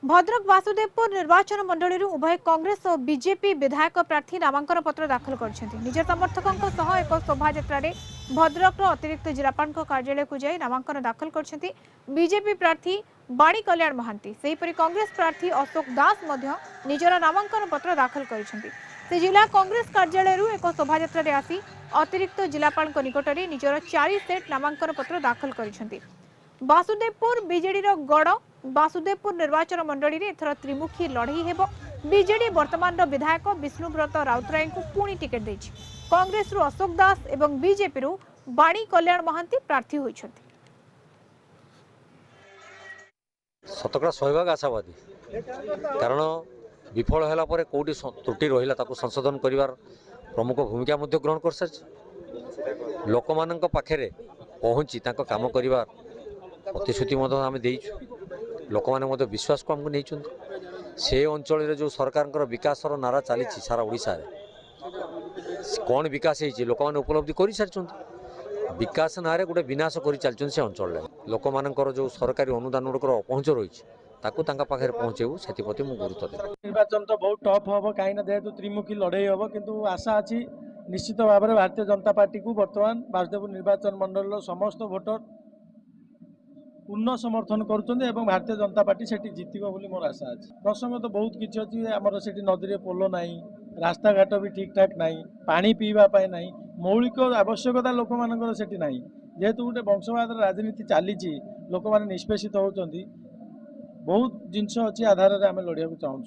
भद्रक वासुदेवपुर निर्वाचन मंडली उभय कांग्रेस और बीजेपी विधायक प्रार्थी नामांकन पत्र दाखल कर निज समर्थकों एक शोभा भद्रक अतिरिक्त जिलापाल कार्यालय को जाई नामांकन दाखल कर बीजेपी प्रार्थी बाणी कल्याण महांती सेहीपरि कांग्रेस प्रार्थी अशोक दास निजर नामांकन पत्र दाखल कर जिला कांग्रेस कार्यालय एक शोभा आसी अतिरिक्त जिलापाल निकट में निजर 4 सेट नामांकन पत्र दाखल कर वासुदेवपुर बीजेडी गड़ वासुदेवपुर निर्वाचन मंडली में एथर त्रिमुखी लड़ई हेबो। बीजेडी वर्तमान विधायक विष्णुव्रत राउतराय को पुणी टिकेट देछि। कांग्रेस रु अशोक दास एवं बीजेपी रु बाणी कल्याण महांती प्रार्थी होइछन्ति। शतकड़ा 100% आशावादी कारण विफल होला परे कोटी त्रुटि रहिला ताको संशोधन करिवार प्रमुख भूमिका मध्य ग्रहण कर सारी लोक मानक पाखे पहुँची काम करिवार प्रतिश्रुति आम देइछु लोक मैंने विश्वास को आमको नहीं से अंचल जो सरकार विकास नारा चली सारा ओडिशा कौन विकास होती लोक मैंने उपलब्धि कर सारी विकास ना गोटे विनाश कर चलते से अंचल लोक मानकर जो सरकारी अनुदान गुड़क अपहुँच रही पाखे पहुँचेबू से गुरुत्व दे। निर्वाचन तो बहुत टफ हम कहीं जेहेतु त्रिमुखी लड़ई हम किंतु आशा अच्छी निश्चित भाव में भारतीय जनता पार्टी को बर्तमान वासुदेवपुर निर्वाचन मंडल समस्त भोटर पूर्ण समर्थन करुँच भारतीय जनता पार्टी से जितब बोली मोर आशा अच्छी। प्रसंग तो बहुत किसी अच्छी आमर से नदी में पोल ना रास्ता घाट भी ठीक ठाक ना पानी पीवाई ना मौलिक आवश्यकता लोक मान से जेहेतु गोटे वंशवाद राजनीति चली लोक मैंने निष्पेषित होती बहुत जिनस अच्छी आधार में आम लड़ाई चाहूँ।